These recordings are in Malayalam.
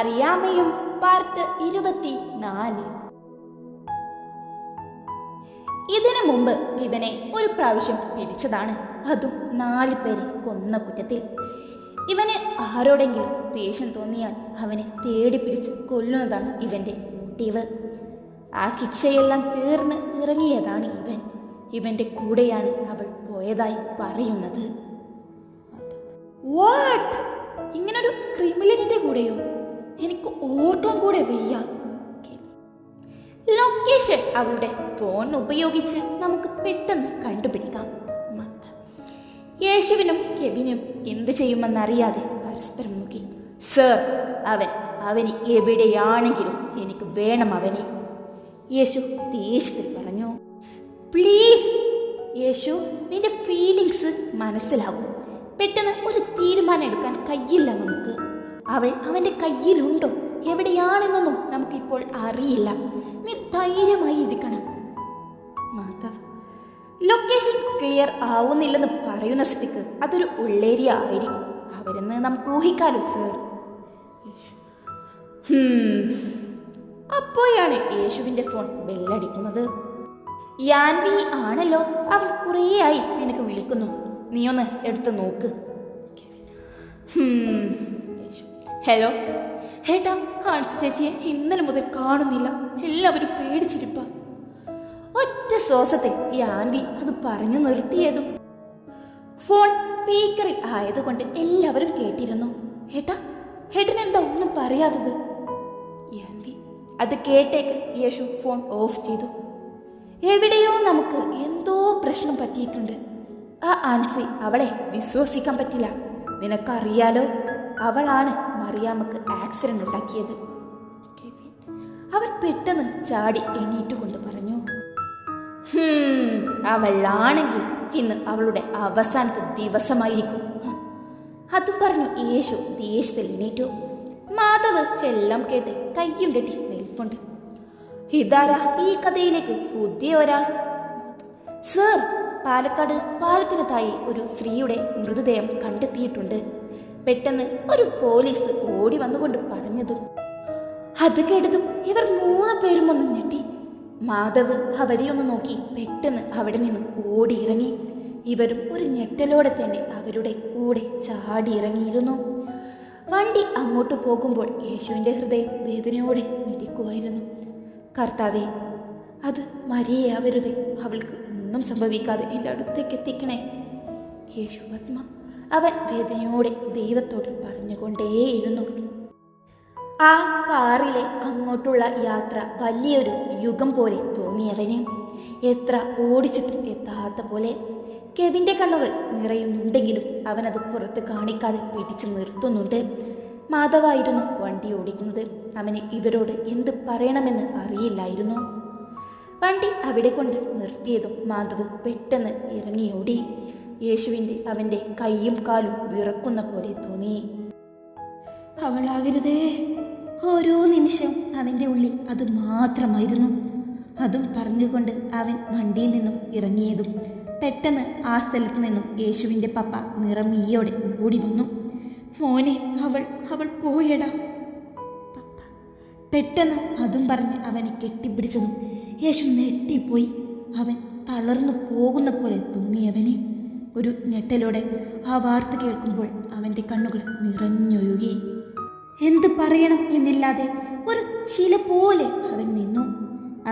മറിയാമ്മയും പാർട്ട് 24. ഇതിനു മുമ്പ് ഇവനെ ഒരു പ്രാവശ്യം പിടിച്ചതാണ്, അതും 4 പേരെ കൊന്ന കുറ്റത്തിൽ. ഇവന് ആരോടെങ്കിലും ദേഷ്യം തോന്നിയാൽ അവനെ തേടി പിടിച്ച് കൊല്ലുന്നതാണ് ഇവന്റെ മോട്ടീവ്. ആ ശിക്ഷയെല്ലാം തീർന്ന് ഇറങ്ങിയതാണ് ഇവൻ. ഇവന്റെ കൂടെയാണ് അവൾ പോയതായി പറയുന്നത്. വാട്ട്, ഇങ്ങനൊരു ക്രിമിനലിന്റെ കൂടെയോ? എനിക്ക് ഓർക്കാൻ കൂടെ വയ്യ. ലൊക്കേഷൻ അവളുടെ ഫോൺ ഉപയോഗിച്ച് നമുക്ക് പെട്ടെന്ന് കണ്ടുപിടിക്കാം. യേശുവിനും കെവിനും എന്ത് ചെയ്യുമെന്നറിയാതെ പരസ്പരം നോക്കി. സർ, അവന് എവിടെയാണെങ്കിലും എനിക്ക് വേണം അവനെ, യേശു ദേഷ്യത്തിൽ പറഞ്ഞു. പ്ലീസ് യേശു, നിന്റെ ഫീലിങ്സ് മനസ്സിലാകും. പെട്ടെന്ന് ഒരു തീരുമാനം എടുക്കാൻ കഴിയില്ല നമുക്ക്. അവന്റെ കയ്യിലുണ്ടോ എവിടെയാണെന്നൊന്നും നമുക്കിപ്പോൾ അറിയില്ല. നീ ധൈര്യമായി ഇരിക്കണം. മാധവ്, ലൊക്കേഷൻ ക്ലിയർ ആവുന്നില്ലെന്ന് പറയുന്ന സ്ഥിതിക്ക് അതൊരു ഉള്ളേരിയ ആയിരിക്കും അവരെന്ന് നമുക്ക് ഊഹിക്കാലോ സർ. അപ്പോഴാണ് യേശുവിന്റെ ഫോൺ ബെല്ലടിക്കുന്നത്. യാൻവി ആണല്ലോ, അവൾ കുറേയായി നിനക്ക് വിളിക്കുന്നു, നീ ഒന്ന് എടുത്ത് നോക്ക്. ഹലോ ഏട്ടാ, ഹാൻസി ചേച്ചിയെ ഇന്നലെ മുതൽ കാണുന്നില്ല, എല്ലാവരും പേടിച്ചിരിപ്പ. ഒറ്റ ശ്വാസത്തിൽ യാൻവി അത് പറഞ്ഞു നിർത്തിയതും ഫോൺ സ്പീക്കറിൽ ആയതുകൊണ്ട് എല്ലാവരും കേട്ടിരുന്നു. ഏട്ടനെന്താ ഒന്നും പറയാത്തത്? യാൻവി അത് കേട്ടേക്ക് യേശു ഫോൺ ഓഫ് ചെയ്തു. എവിടെയോ നമുക്ക് എന്തോ പ്രശ്നം പറ്റിയിട്ടുണ്ട്. ആ ആൻസി, അവളെ വിശ്വസിക്കാൻ പറ്റില്ല. നിനക്കറിയാലോ, അവളാണ് മറിയാമ്മക്ക് ആക്സിഡന്റ് ഉണ്ടാക്കിയത്. അവൻ പെട്ടെന്ന് ചാടി എണീറ്റുകൊണ്ട് പറഞ്ഞു. അവളാണെങ്കിൽ ഇന്ന് അവളുടെ അവസാനത്തെ ദിവസമായിരിക്കും. അതും പറഞ്ഞു യേശു ദേഷ്യത്തിൽ എണീറ്റു. മാധവ് എല്ലാം കേട്ട് കയ്യും കെട്ടി നിൽപ്പുണ്ട്. ഇതാരാ ഈ കഥയിലേക്ക് പുതിയ ഒരാൾ? സർ, പാലക്കാട് പാലത്തിന് താഴെ ഒരു സ്ത്രീയുടെ മൃതദേഹം കണ്ടെത്തിയിട്ടുണ്ട്. പെട്ടെന്ന് ഒരു പോലീസ് ഓടി വന്നുകൊണ്ട് പറഞ്ഞതും അത് കേട്ടതും ഇവർ 3 പേരും ഒന്ന് ഞെട്ടി. മാധവ് അവരെ ഒന്ന് നോക്കി പെട്ടെന്ന് അവിടെ നിന്നും ഓടിയിറങ്ങി. ഇവരും ഒരു ഞെട്ടലോടെ തന്നെ അവരുടെ കൂടെ ചാടിയിറങ്ങിയിരുന്നു. വണ്ടി അങ്ങോട്ട് പോകുമ്പോൾ യേശുവിൻ്റെ ഹൃദയം വേദനയോടെ മിടിക്കുമായിരുന്നു. കർത്താവേ, അത് മരിയാവരുതേ, അവൾക്ക് ഒന്നും സംഭവിക്കാതെ എൻ്റെ അടുത്തേക്ക് എത്തിക്കണേ. യേശു പത്മ, അവൻ വേദനയോടെ ദൈവത്തോട് പറഞ്ഞുകൊണ്ടേയിരുന്നു. ആ കാറിലെ അങ്ങോട്ടുള്ള യാത്ര വലിയൊരു യുഗം പോലെ തോന്നിയവന്. എത്ര ഓടിച്ചിട്ടും എത്താത്ത പോലെ. കെവിൻ്റെ കണ്ണുകൾ നിറയുന്നുണ്ടെങ്കിലും അവനത് പുറത്ത് കാണിക്കാതെ പിടിച്ചു നിർത്തുന്നുണ്ട്. മാധവായിരുന്നു വണ്ടി ഓടിക്കുന്നത്. അവന് ഇവരോട് എന്ത് പറയണമെന്ന് അറിയില്ലായിരുന്നു. വണ്ടി അവിടെ കൊണ്ട് നിർത്തിയതും മാധവ് പെട്ടെന്ന് ഇറങ്ങിയോടി. യേശുവിൻ്റെ അവൻ്റെ കൈയും കാലും വിറക്കുന്ന പോലെ തോന്നി. അവളാകരുതേ. ഓരോ നിമിഷം അവൻ്റെ ഉള്ളിൽ അത് മാത്രമായിരുന്നു. അതും പറഞ്ഞുകൊണ്ട് അവൻ വണ്ടിയിൽ നിന്നും ഇറങ്ങിയതും പെട്ടെന്ന് ആ സ്ഥലത്ത് നിന്നും യേശുവിൻ്റെ പപ്പ നിറമീയോടെ ഓടി വന്നു. മോനെ, അവൾ പോയടാ. പപ്പ പെട്ടെന്ന് അതും പറഞ്ഞ് അവനെ കെട്ടിപ്പിടിച്ചതും യേശു നെട്ടിപ്പോയി. അവൻ തളർന്നു പോകുന്ന പോലെ തോന്നിയവനെ. ഒരു ഞെട്ടലോടെ ആ വാർത്ത കേൾക്കുമ്പോൾ അവൻ്റെ കണ്ണുകൾ നിറഞ്ഞൊഴുകി. എന്ത് പറയണം എന്നില്ലാതെ ഒരു ശില പോലെ അവൻ നിന്നു.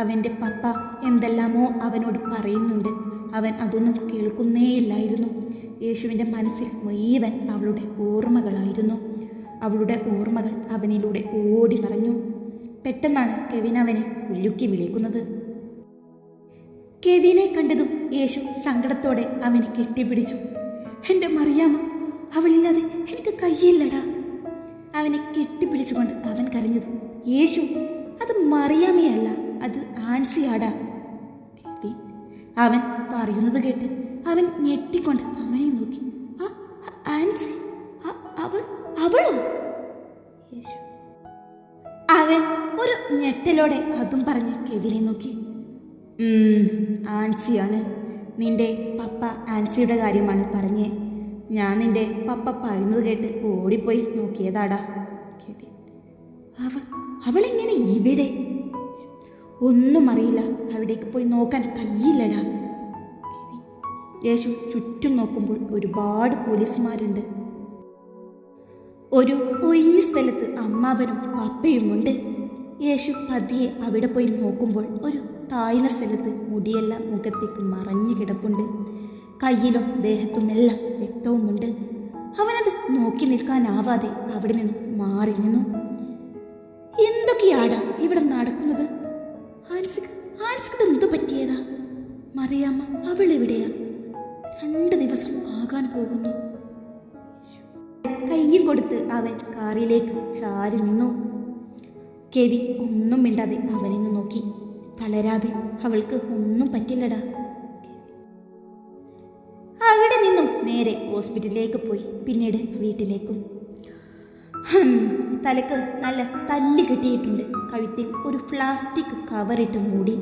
അവൻ്റെ പപ്പ എന്തെല്ലാമോ അവനോട് പറയുന്നുണ്ട്. അവൻ അതൊന്നും കേൾക്കുന്നേയില്ലായിരുന്നു. യേശുവിൻ്റെ മനസ്സിൽ മുഴുവൻ അവളുടെ ഓർമ്മകളായിരുന്നു. അവളുടെ ഓർമ്മകൾ അവനിലൂടെ ഓടി മറഞ്ഞു. പെട്ടെന്നാണ് കെവിൻ അവനെ കുലുക്കി വിളിക്കുന്നത്. കെവിനെ കണ്ടതും യേശു സങ്കടത്തോടെ അവനെ കെട്ടിപ്പിടിച്ചു. എൻ്റെ മറിയാമ്മ, അവളില്ലാതെ എനിക്ക് കഴിയില്ലടാ. അവനെ കെട്ടിപ്പിടിച്ചുകൊണ്ട് അവൻ കരഞ്ഞത്. യേശു, അത് മറിയാമ്മയല്ല, അത് ആൻസിയാടാ. കെവിൻ അവൻ പറയുന്നത് കേട്ട് അവൻ ഞെട്ടിക്കൊണ്ട് അവനെ നോക്കി. ആൻസി? അവളോ? യേശു അവൻ ഒരു ഞെട്ടലോടെ അതും പറഞ്ഞ് കെവിനെ നോക്കി. ആൻസിയാണ്. നിന്റെ പപ്പ ആൻസിയുടെ കാര്യമാണ് പറഞ്ഞേ. ഞാൻ നിന്റെ പപ്പ പറയുന്നത് കേട്ട് ഓടിപ്പോയി നോക്കിയതാടാ. കെവിൻ അവളെങ്ങനെ ഇവിടെ? ഒന്നും അറിയില്ല, അവിടേക്ക് പോയി നോക്കാൻ കഴിയില്ലടാ. യേശു ചുറ്റും നോക്കുമ്പോൾ ഒരുപാട് പോലീസുമാരുണ്ട്. ഒരു ഒഴിഞ്ഞ സ്ഥലത്ത് അമ്മാവനും പപ്പയുമുണ്ട്. യേശു പതിയെ അവിടെ പോയി നോക്കുമ്പോൾ ഒരു താഴ്ന്ന സ്ഥലത്ത് മുടിയെല്ലാം മുഖത്തേക്ക് മറഞ്ഞു കിടപ്പുണ്ട്. കയ്യിലും ദേഹത്തുമെല്ലാം രക്തവുമുണ്ട്. അവനത് നോക്കി നിൽക്കാനാവാതെ അവിടെ നിന്ന് മാറി നിന്നു. എന്തൊക്കെയാടാ ഇവിടെ നടക്കുന്നത്? ഹാൻസിക്ക് എന്തു പറ്റിയതാ? മറിയാമ്മ അവൾ എവിടെയാ? 2 ദിവസം ആകാൻ പോകുന്നു. കയ്യും കൊടുത്ത് അവൻ കാറിലേക്ക് ചാരി നിന്നു. കെവി ഒന്നും മിണ്ടാതെ അവനെ നോക്കി. തളരാതെ, അവൾക്ക് ഒന്നും പറ്റില്ലടാ. അവിടെ നിന്നും നേരെ ഹോസ്പിറ്റലിലേക്ക് പോയി, പിന്നീട് വീട്ടിലേക്കും. തലക്ക് നല്ല തല്ലി കെട്ടിയിട്ടുണ്ട്. കഴുത്തിൽ ഒരു പ്ലാസ്റ്റിക് കവറിട്ട് മൂടി.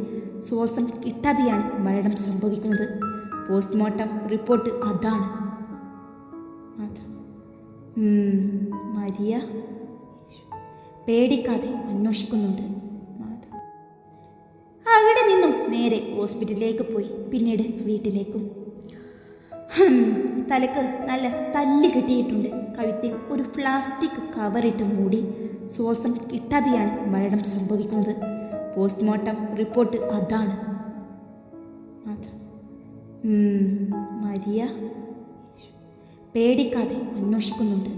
ശ്വാസം കിട്ടാതെയാണ് മരണം സംഭവിക്കുന്നത്. പോസ്റ്റ്മോർട്ടം റിപ്പോർട്ട് അതാണ്. മരിയ പേടിക്കാതെ അന്വേഷിക്കുന്നുണ്ട്. അവിടെ നിന്നും നേരെ ഹോസ്പിറ്റലിലേക്ക് പോയി, പിന്നീട് വീട്ടിലേക്കും. തലക്ക് നല്ല തല്ലി കെട്ടിയിട്ടുണ്ട്. കഴുത്തിൽ ഒരു പ്ലാസ്റ്റിക് കവറിട്ട് മൂടി. ശ്വാസം കിട്ടാതെയാണ് മരണം സംഭവിക്കുന്നത്. പോസ്റ്റ്മോർട്ടം റിപ്പോർട്ട് അതാണ്. മരിയ പേടിക്കാതെ അന്വേഷിക്കുന്നുണ്ട്.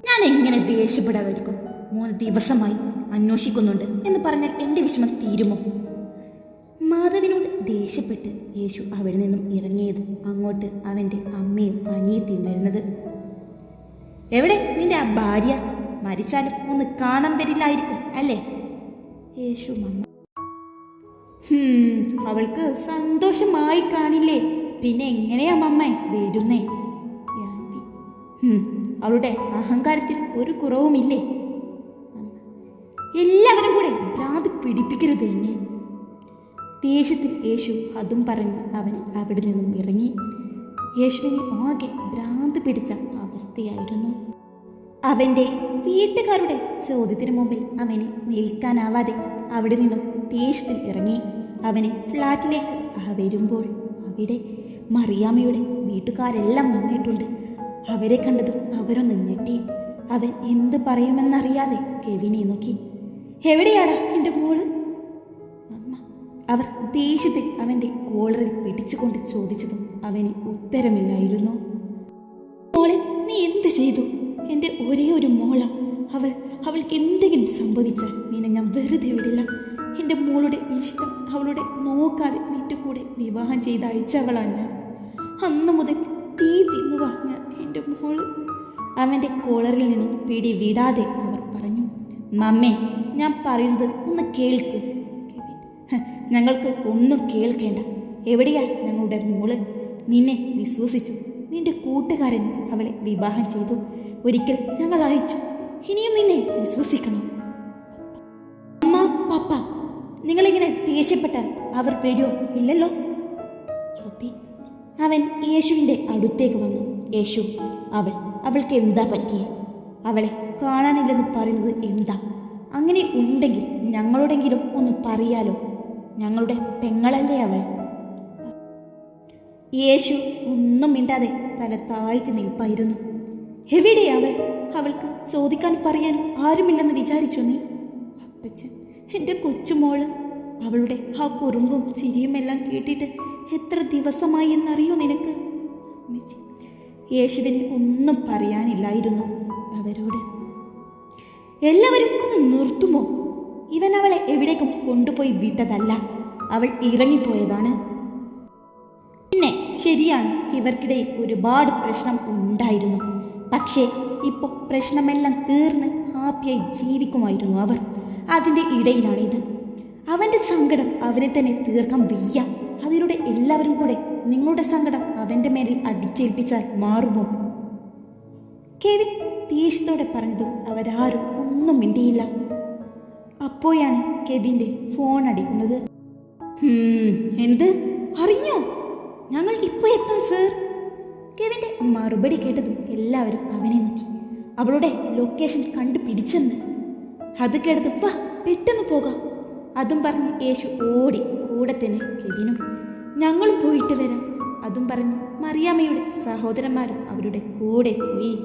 ഞാൻ എങ്ങനെ ദേഷ്യപ്പെടാതിരിക്കും? 3 ദിവസമായി അന്വേഷിക്കുന്നുണ്ട് എന്ന് പറഞ്ഞാൽ എൻ്റെ വിഷമം തീരുമോ? മാധവിനോട് ദേഷ്യപ്പെട്ട് യേശു അവിടെ നിന്നും ഇറങ്ങിയതും അങ്ങോട്ട് അവൻ്റെ അമ്മയും അനിയത്തിയും വരുന്നത്. എവിടെ നിന്റെ ആ ഭാര്യ? മരിച്ചാലും ഒന്ന് കാണാൻ വരില്ലായിരിക്കും അല്ലേ? യേശു മമ്മ. അവൾക്ക് സന്തോഷമായി കാണില്ലേ? പിന്നെ എങ്ങനെയാ മമ്മ വരുന്നേ? അവളുടെ അഹങ്കാരത്തിൽ ഒരു കുറവുമില്ലേ? എല്ലാവരും കൂടെ ഭ്രാന്ത് പിടിപ്പിക്കരുത് എന്നെ. ദേഷ്യത്തിൽ യേശു അതും പറഞ്ഞ് അവൻ അവിടെ നിന്നും ഇറങ്ങി. യേശുവിനെ ആകെ ഭ്രാന്ത് പിടിച്ച അവസ്ഥയായിരുന്നു. അവൻ്റെ വീട്ടുകാരുടെ ചോദ്യത്തിന് മുമ്പിൽ അവന് നിൽക്കാനാവാതെ അവിടെ നിന്നും ദേഷ്യത്തിൽ ഇറങ്ങി. അവന് ഫ്ലാറ്റിലേക്ക് വരുമ്പോൾ അവിടെ മറിയാമ്മയുടെ വീട്ടുകാരെല്ലാം വന്നിട്ടുണ്ട്. അവരെ കണ്ടതും അവരൊന്ന് ഞെട്ടി. അവൻ എന്ത് പറയുമെന്നറിയാതെ കെവിനെ നോക്കി. എവിടെയാടാ എൻ്റെ മോള്? അമ്മ. അവർ ദേഷ്യത്തിൽ അവൻ്റെ കോളറിൽ പിടിച്ചുകൊണ്ട് ചോദിച്ചതും അവന് ഉത്തരമില്ലായിരുന്നു. മോളെ, നീ എന്ത് ചെയ്തു? എൻ്റെ ഒരേ ഒരു മോള. അവൾക്ക് എന്തെങ്കിലും സംഭവിച്ചാൽ നിന്നെ ഞാൻ വെറുതെ വിടില്ല. എൻ്റെ മോളുടെ ഇഷ്ടം അവളുടെ നോക്കാതെ നിന്റെ കൂടെ വിവാഹം ചെയ്ത് അയച്ചവളാണ് ഞാൻ. അന്നു മുതൽ തീ തിന്നുവാ ഞാൻ എൻ്റെ മോള്. അവൻ്റെ കോളറിൽ നിന്നും പിടി വിടാതെ അവർ പറഞ്ഞു. മമ്മേ, ഞാൻ പറയുന്നത് ഒന്ന് കേൾക്ക്. ഞങ്ങൾക്ക് ഒന്നും കേൾക്കേണ്ട. എവിടെയാ ഞങ്ങളുടെ മോള്? നിന്നെ വിശ്വസിച്ചു. നിന്റെ കൂട്ടുകാരന് അവളെ വിവാഹം ചെയ്തു. ഒരിക്കൽ ഞങ്ങൾ അയച്ചു. ഇനിയും നിന്നെ വിശ്വസിക്കണം. അമ്മ, പപ്പ, നിങ്ങളിങ്ങനെ ദേഷ്യപ്പെട്ടാൽ അവർ വരുമോ? ഇല്ലല്ലോ. അവൻ യേശുവിൻ്റെ അടുത്തേക്ക് വന്നു. യേശു, അവൾക്ക് എന്താ പറ്റിയേ? അവളെ കാണാനില്ലെന്ന് പറയുന്നത് എന്താ? അങ്ങനെ ഉണ്ടെങ്കിൽ ഞങ്ങളോടെങ്കിലും ഒന്ന് പറയാലോ. ഞങ്ങളുടെ പെങ്ങളല്ലേ അവൾ. യേശു ഒന്നും മിണ്ടാതെ തല താഴ്ത്തി നിൽപ്പായിരുന്നു. എവിടെയവൾ? അവൾക്ക് ചോദിക്കാൻ പറയാൻ ആരുമില്ലെന്ന് വിചാരിച്ചു നീ? അപ്പച്ചൻ, എൻ്റെ കൊച്ചുമോള്. അവളുടെ ആ കുറുമ്പും ചിരിയുമെല്ലാം കേട്ടിട്ട് എത്ര ദിവസമായി എന്നറിയോ നിനക്ക്? യേശുവിന് ഒന്നും പറയാനില്ലായിരുന്നു അവരോട്. എല്ലാവരും ഒന്ന് നിർത്തുമോ? ഇവൻ അവളെ എവിടേക്കും കൊണ്ടുപോയി വിട്ടതല്ല, അവൾ ഇറങ്ങിപ്പോയതാണ്. പിന്നെ ശരിയാണ്, ഇവർക്കിടയിൽ ഒരുപാട് പ്രശ്നം ഉണ്ടായിരുന്നു. പക്ഷേ ഇപ്പോൾ പ്രശ്നമെല്ലാം തീർന്ന് ഹാപ്പിയായി ജീവിക്കുമായിരുന്നു അവർ. അതിൻ്റെ ഇടയിലാണിത്. അവൻ്റെ സങ്കടം അവനെ തന്നെ തീർക്കാൻ വയ്യ. അതിലൂടെ എല്ലാവരും കൂടെ നിങ്ങളുടെ സങ്കടം അവൻ്റെ മേലിൽ അടിച്ചേൽപ്പിച്ചാൽ മാറുമോ? കെവിൻ ദേഷ്യത്തോടെ പറഞ്ഞതും അവരാരും ഒന്നും മിണ്ടിയില്ല. അപ്പോഴാണ് കെവിൻ്റെ ഫോൺ അടിക്കുന്നത്. എന്ത്? അറിഞ്ഞോ? ഞങ്ങൾ ഇപ്പോൾ എത്താം സർ. കെവിൻ്റെ മറുപടി കേട്ടതും എല്ലാവരും അവനെ നോക്കി. അവളുടെ ലൊക്കേഷൻ കണ്ടുപിടിച്ചെന്ന്. അത് കേട്ടത് വാ പെട്ടെന്ന് പോകാം. അതും പറഞ്ഞ് യേശു ഓടി. കൂടെ തന്നെ കെവിനും. ഞങ്ങളും പോയിട്ട് വരാം. അതും പറഞ്ഞ് മറിയാമ്മയുടെ സഹോദരന്മാരും അവരുടെ കൂടെ പോയി.